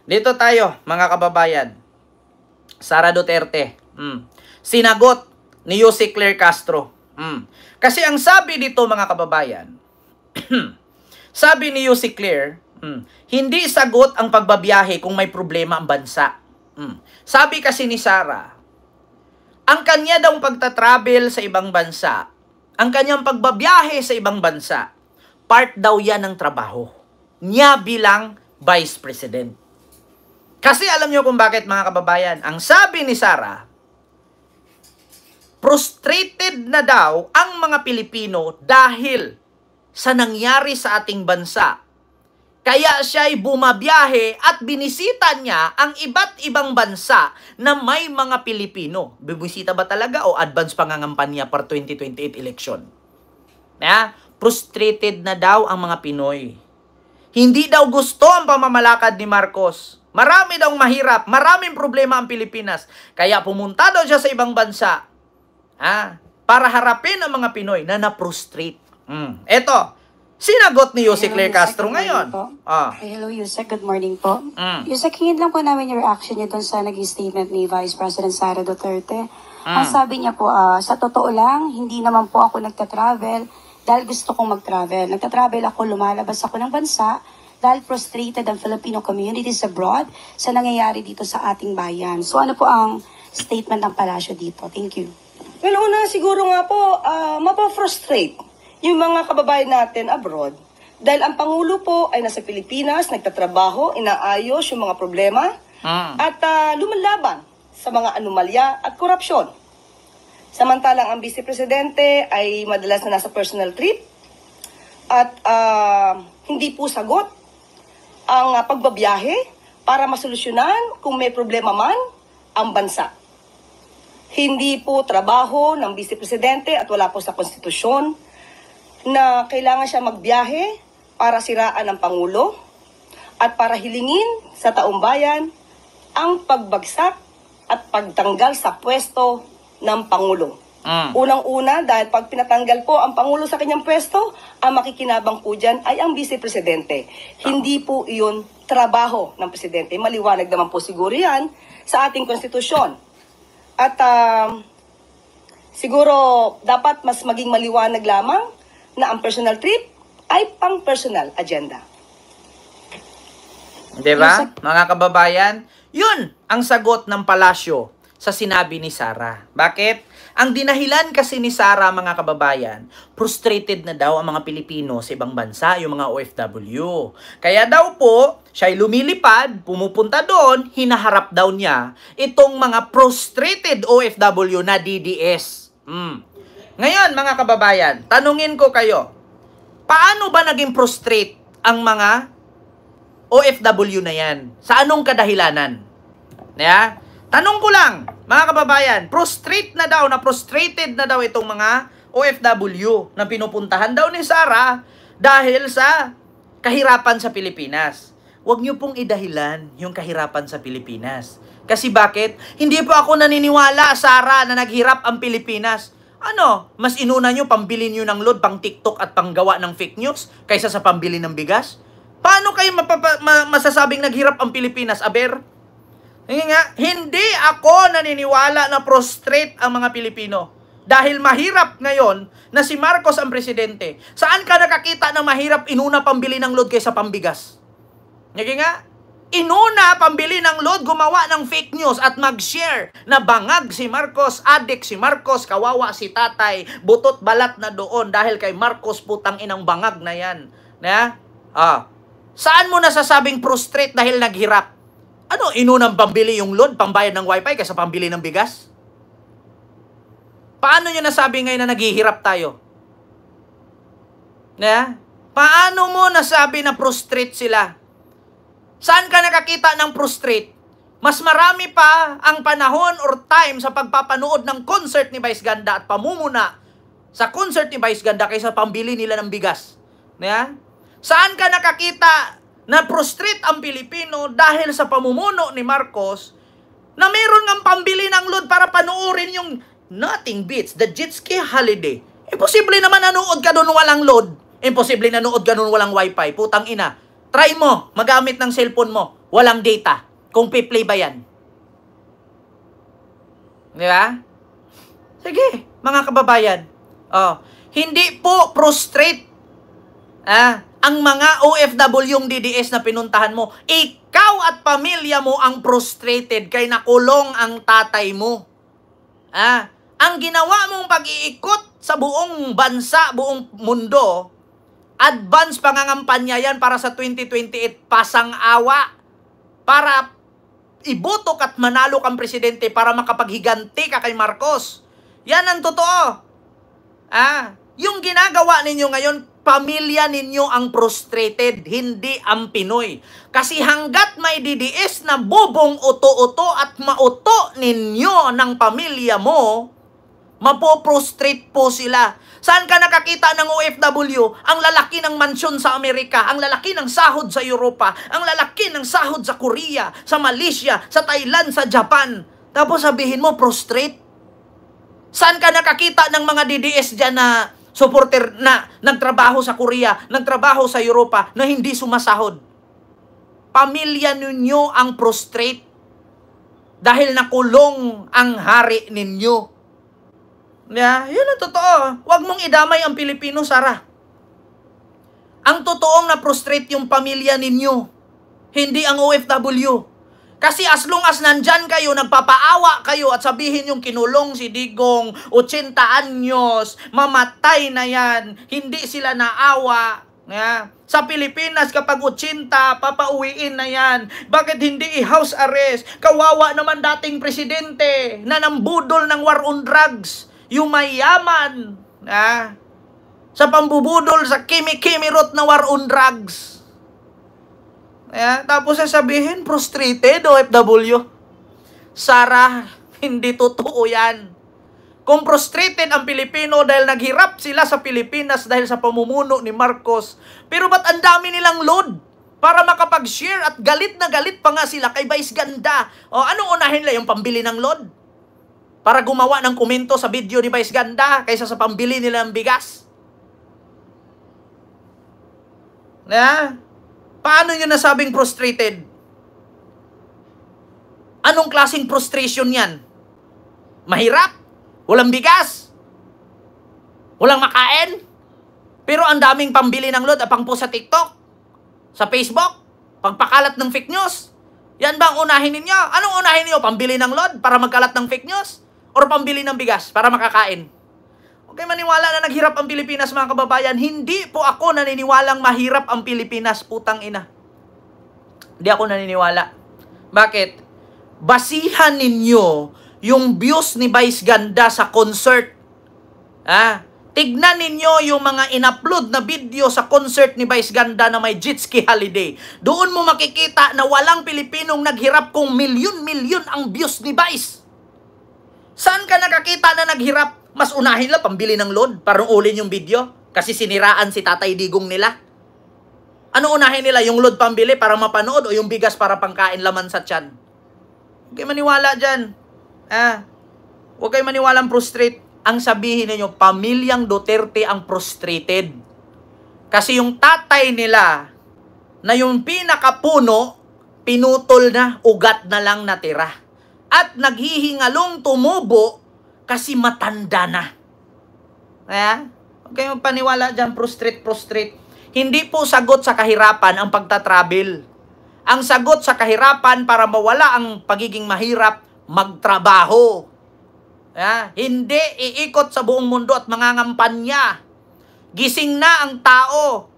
Dito tayo, mga kababayan. Sara Duterte. Sinagot ni Jose Claire Castro. Kasi ang sabi dito, mga kababayan, sabi ni Jose Claire, hindi sagot ang pagbabiyahe kung may problema ang bansa. Sabi kasi ni Sara, ang kanya daw pagtatravel sa ibang bansa, ang kanyang pagbabiyahe sa ibang bansa, part daw yan ng trabaho niya bilang Vice President. Kasi alam niyo kung bakit, mga kababayan, ang sabi ni Sara, frustrated na daw ang mga Pilipino dahil sa nangyari sa ating bansa. Kaya siya ay bumabiyahe at binisita niya ang iba't ibang bansa na may mga Pilipino. Bibisita ba talaga o advance pangangampanya para 2028 election? Frustrated na daw ang mga Pinoy. Hindi daw gusto ang pamamalakad ni Marcos. Marami daw mahirap, maraming problema ang Pilipinas. Kaya pumunta daw siya sa ibang bansa para harapin ang mga Pinoy na na-frustrate. Eto, sinagot ni Jose Claire Castro ngayon. Hello, Yusek. Good morning po. Yusek, hingin lang po namin yung reaction niyo doon sa naging statement ni Vice President Sara Duterte. Ang sabi niya po, sa totoo lang, hindi naman po ako nagta-travel dahil gusto kong mag-travel. Nagta-travel ako, lumalabas ako ng bansa dahil frustrated ang Filipino communities abroad sa nangyayari dito sa ating bayan. So ano po ang statement ng palasyo dito? Thank you. Well, una siguro nga po, mapa-frustrate yung mga kababayan natin abroad. Dahil ang Pangulo po ay nasa Pilipinas, nagtatrabaho, inaayos yung mga problema, at lumalaban sa mga anomalya at korupsyon. Samantalang ang Vice Presidente ay madalas na nasa personal trip at hindi po sagot ang pagbabiyahe para masolusyonan kung may problema man ang bansa. Hindi po trabaho ng Vice Presidente at wala po sa konstitusyon na kailangan siya magbiyahe para siraan ang Pangulo at para hilingin sa taong bayan ang pagbagsak at pagtanggal sa pwesto ng Pangulo. Unang-una, dahil pag pinatanggal po ang Pangulo sa kanyang pwesto, ang makikinabang po dyan ay ang Vice Presidente. Hindi po iyon trabaho ng Presidente. Maliwanag naman po siguro yan sa ating konstitusyon. At siguro dapat mas maging maliwanag lamang na ang personal trip ay pang-personal agenda. Diba, mga kababayan? Yun ang sagot ng palasyo sa sinabi ni Sara. Bakit? Ang dinahilan kasi ni Sara, mga kababayan, frustrated na daw ang mga Pilipino sa ibang bansa, yung mga OFW. Kaya daw po, siya ay lumilipad, pumupunta doon, hinaharap daw niya itong mga frustrated OFW na DDS. Ngayon, mga kababayan, tanungin ko kayo, paano ba naging frustrate ang mga OFW na yan? Sa anong kadahilanan? Tanong ko lang, mga kababayan, frustrated na daw itong mga OFW na pinupuntahan daw ni Sara dahil sa kahirapan sa Pilipinas. Huwag niyo pong idahilan yung kahirapan sa Pilipinas. Kasi bakit? Hindi po ako naniniwala, Sara, na naghirap ang Pilipinas. Mas inuna nyo pambili nyo ng load, pang TikTok at panggawa ng fake news kaysa sa pambili ng bigas? Paano kayo masasabing naghirap ang Pilipinas, aber? Hindi ako naniniwala na prostrate ang mga Pilipino. Dahil mahirap ngayon na si Marcos ang presidente. Saan ka nakakita na mahirap inuna pambili ng load kaysa pambigas? Inuna pambili ng load, gumawa ng fake news at mag-share na bangag si Marcos, adik si Marcos, kawawa si tatay, butot balat na doon dahil kay Marcos, putang inang bangag na yan. Saan mo nasasabing prostrate dahil naghirap? Inunang pambili yung load, pambayad ng wifi kaysa pambili ng bigas? Paano nyo nasabi ngayon na naghihirap tayo? Paano mo nasabi na prostrate sila? Saan ka nakakita ng prostrate? Mas marami pa ang panahon or time sa pagpapanood ng concert ni Vice Ganda at pamumuna sa concert ni Vice Ganda kaysa pambili nila ng bigas. Saan ka nakakita na prostrate ang Pilipino dahil sa pamumuno ni Marcos na mayroon ng pambili ng load para panuorin yung Nothing Beats the Jet Ski Holiday. Imposible naman nanood ka doon walang load. Imposible nanood ka doon walang wifi. Putang ina. Try mo, magamit ng cellphone mo. Walang data. Kung piplay ba yan. Di ba? Sige, mga kababayan. Hindi po prostrate ang mga OFW yung DDS na pinuntahan mo. Ikaw at pamilya mo ang prostrated kay nakulong ang tatay mo. Ang ginawa mong pag-iikot sa buong bansa, buong mundo, advance pangangampanya yan para sa 2028 pasang-awa. Para ibotok at manalo kang presidente para makapaghiganti ka kay Marcos. Yan ang totoo. Yung ginagawa ninyo ngayon, pamilya ninyo ang prostrated, hindi ang Pinoy. Kasi hanggat may DDS na bubong uto-uto at mauto ninyo ng pamilya mo, mapoprostrate po sila. Saan ka nakakita ng OFW? Ang lalaki ng mansyon sa Amerika, ang lalaki ng sahod sa Europa, ang lalaki ng sahod sa Korea, sa Malaysia, sa Thailand, sa Japan. Tapos sabihin mo, prostrate? Saan ka nakakita ng mga DDS dyan na supporter na nagtrabaho sa Korea, nagtrabaho sa Europa, na hindi sumasahod? Pamilya ninyo ang prostrate dahil nakulong ang hari ninyo. Yun ang totoo. Huwag mong idamay ang Pilipino, Sara. Ang totoong na prostrate yung pamilya ninyo, hindi ang OFW. Kasi as long as nandyan kayo, nagpapaawa kayo at sabihin yung kinulong si Digong, 80 anyos, mamatay na yan, hindi sila naawa. Sa Pilipinas, kapag 80, papauwiin na yan. Bakit hindi i-house arrest? Kawawa naman dating presidente na nambudol ng war on drugs. Yung mayaman, sa pambubudol, sa kimi-kimirot na war on drugs. Tapos sasabihin, prostrated, OFW. Sara, hindi totoo yan. Kung prostrated ang Pilipino dahil naghirap sila sa Pilipinas dahil sa pamumuno ni Marcos, pero ba't ang dami nilang load para makapag-share at galit na galit pa nga sila kay Vice Ganda? Anong unahin nila? Yung pambili ng load? Para gumawa ng komento sa video ni Vice Ganda kaysa sa pambili nila ng bigas? Paano nyo nasabing prostrated? Anong klaseng frustration yan? Mahirap? Walang bigas? Walang makain? Pero ang daming pambili ng load at pang-post sa TikTok? Sa Facebook? Pagpakalat ng fake news? Yan ba ang unahin ninyo? Anong unahin ninyo? Pambili ng load para magkalat ng fake news? Or pambili ng bigas para makakain? Huwag kayo maniwala na naghirap ang Pilipinas, mga kababayan. Hindi po ako naniniwalang mahirap ang Pilipinas, putang ina. Hindi ako naniniwala. Bakit? Basihan ninyo yung views ni Vice Ganda sa concert. Tignan ninyo yung mga in-upload na video sa concert ni Vice Ganda na may jet ski holiday. Doon mo makikita na walang Pilipinong naghirap kung milyon-milyon ang views ni Vice. Saan ka nakakita na naghirap? Mas unahin lang pambili ng load para ulin yung video kasi siniraan si Tatay Digong nila. Ano unahin nila? Yung load pambili para mapanood o yung bigas para pangkain laman sa tiyan? Huwag kayo maniwala dyan. Huwag kayo maniwalang prostrate. Ang sabihin ninyo, pamilyang Duterte ang prostrated. Kasi yung tatay nila na yung pinakapuno, pinutol na, ugat na lang natira. At naghihingalong tumubo kasi matanda na. Huwag kayong paniwala dyan, prostrate. Hindi po sagot sa kahirapan ang pagtatravel. Ang sagot sa kahirapan para mawala ang pagiging mahirap, magtrabaho. Hindi iikot sa buong mundo at mangangampanya. Gising na ang tao.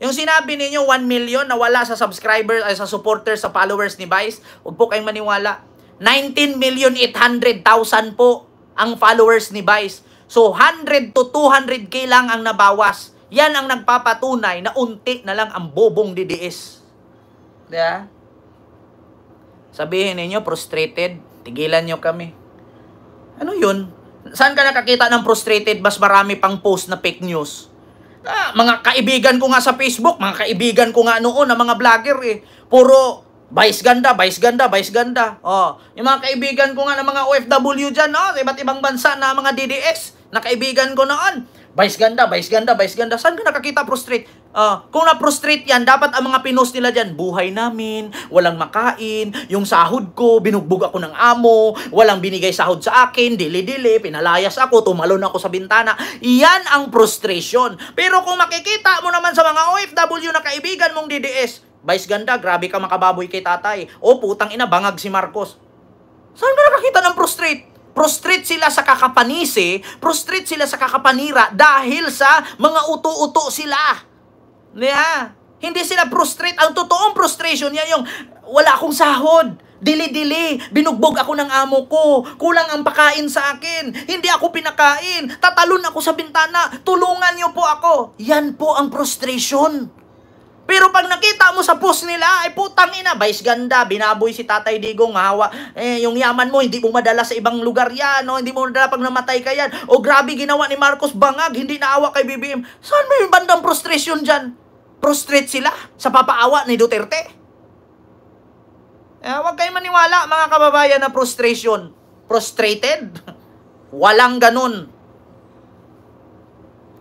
Yung sinabi ninyo, 1 million na wala sa subscribers, ay sa supporters, sa followers ni Vice, huwag po kayong maniwala. 19,800,000 po ang followers ni Vice. So, 100 to 200K lang ang nabawas. Yan ang nagpapatunay na unti na lang ang bobong DDS. Diba? Sabihin ninyo, frustrated. Tigilan nyo kami. Ano yun? Saan ka nakakita ng frustrated? Mas marami pang post na fake news. Mga kaibigan ko nga sa Facebook, mga kaibigan ko nga noon na mga vlogger puro Vice Ganda. Yung mga kaibigan ko nga na mga OFW dyan, sa iba't ibang bansa na mga DDS, na kaibigan ko noon. Vice Ganda. Saan ka nakakita prostrate? Kung na-frustrate yan, dapat ang mga pinost nila dyan, buhay namin, walang makain, yung sahod ko, binugbog ako ng amo, walang binigay sahod sa akin, dili-dili, pinalayas ako, tumalon ako sa bintana. Yan ang frustration. Pero kung makikita mo naman sa mga OFW na kaibigan mong DDS, Vice ganda, grabe ka makababoy kay tatay. O putang ina, bangag si Marcos. Saan ka nakakita ng frustrate? Frustrate sila sa kakapanisi, frustrate sila sa kakapanira dahil sa mga uto-uto sila. Hindi sila frustrate. Ang totoong frustration yan yung wala akong sahod. Dili-dili. Binugbog ako ng amo ko. Kulang ang pakain sa akin. Hindi ako pinakain. Tatalon ako sa bintana. Tulungan niyo po ako. Yan po ang frustration. Pero pag nakita mo sa post nila, ay putang ina, Vice ganda, binaboy si Tatay Digong, hawa, yung yaman mo, hindi mo madala sa ibang lugar yan, no? Hindi mo madala pag namatay ka yan, o grabe ginawa ni Marcos, bangag, hindi naawa kay BBM. Saan ba yung bandang frustration dyan? Frustrate sila sa papaawa ni Duterte? Huwag kayo maniwala, mga kababayan, na frustration. Frustrated? Walang ganun.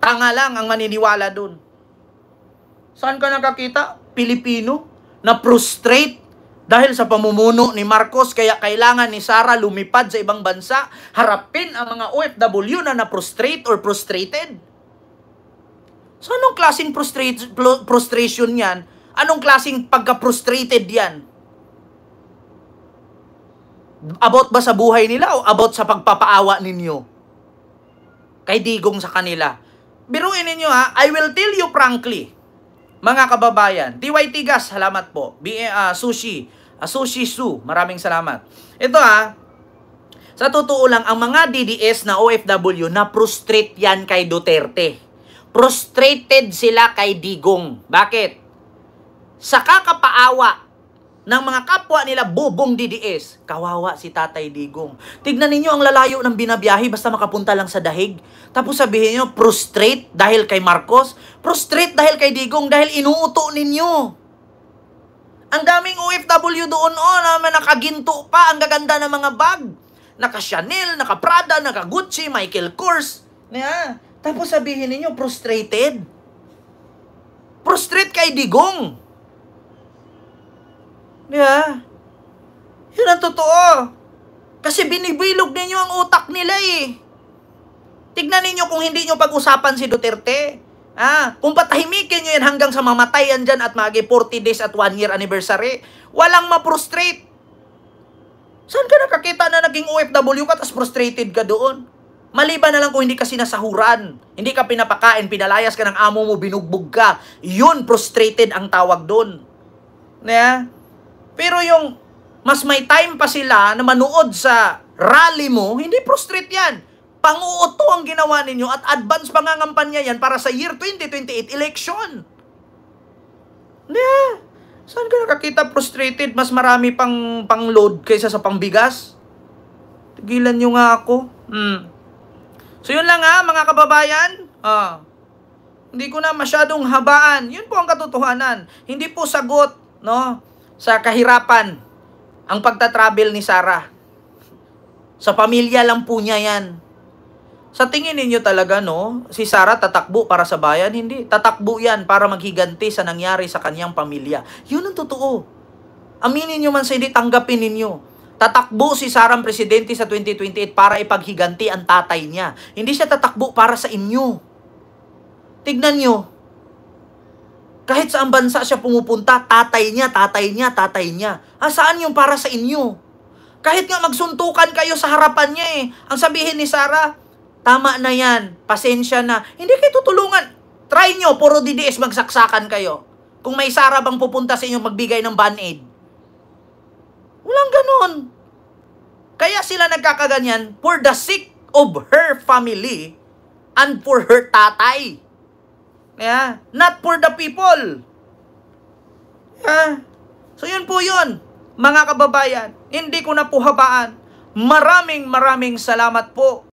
Tanga lang ang maniniwala dun. Saan ka nakakita? Pilipino na frustrate dahil sa pamumuno ni Marcos, kaya kailangan ni Sara lumipad sa ibang bansa, harapin ang mga OFW na na-frustrate or frustrated. So anong klaseng frustration yan? Anong klaseng pagka-frustrated yan? About ba sa buhay nila o about sa pagpapaawa ninyo? Kay Digong sa kanila. Biruin ninyo I will tell you frankly, mga kababayan, TYT Gas, salamat po. Sushi Su, maraming salamat. Ito sa totoo lang, ang mga DDS na OFW na frustrate yan kay Duterte. Frustrated sila kay Digong. Bakit? Sa kakapaawa ng mga kapwa nila bubong DDS, kawawa si Tatay Digong. Tignan ninyo ang lalayo ng binabiyahe basta makapunta lang sa dahig. Tapos sabihin nyo, frustrate dahil kay Marcos, frustrate dahil kay Digong, dahil inuuto ninyo. Ang daming OFW doon na nakaginto pa, ang gaganda ng mga bag. Naka Chanel, naka Prada, naka Gucci, Michael Kors. Tapos sabihin ninyo, frustrated. Frustrate kay Digong. Yun ang totoo. Kasi binibilog ninyo ang utak nila Tignan ninyo kung hindi nyo pag-usapan si Duterte. Kung patahimikin nyo yan hanggang sa mamatayan dyan at magi 40 days at 1 year anniversary, walang ma-frustrate. Saan ka nakakita na naging OFW ka tapos frustrated ka doon? Maliban na lang kung hindi ka sinasahuran, hindi ka pinapakain, pinalayas ka ng amo mo, binugbog ka. Yun, frustrated ang tawag doon. Pero yung mas may time pa sila na manood sa rally mo, hindi frustrate yan. Pang-uuto ang ginawa ninyo at advance pangangampanya yan para sa year 2028 election. Saan ka nakakita frustrated? Mas marami pang load kaysa sa pangbigas? Tigilan nyo nga ako. So yun lang mga kababayan. Hindi ko na masyadong habaan. Yun po ang katotohanan. Hindi po sagot sa kahirapan ang pagta-travel ni Sara. Sa pamilya lang po niya yan. Sa tingin ninyo talaga, si Sara tatakbo para sa bayan? Hindi. Tatakbo yan para maghiganti sa nangyari sa kanyang pamilya. Yun ang totoo. Aminin nyo man sa hindi, tanggapin ninyo. Tatakbo si Sarang presidente sa 2028 para ipaghiganti ang tatay niya. Hindi siya tatakbo para sa inyo. Tignan nyo. Kahit saan bansa siya pumupunta, tatay niya. Saan yung para sa inyo? Kahit nga magsuntukan kayo sa harapan niya ang sabihin ni Sara, tama na yan, pasensya na. Hindi kayo tutulungan. Try nyo, puro DDS magsaksakan kayo. Kung may Sara bang pupunta sa inyo magbigay ng band-aid. Walang ganon. Kaya sila nagkakaganyan for the sake of her family and for her tatay. Not for the people. So yun po yun, mga kababayan. Hindi ko na po habaan. Maraming salamat po.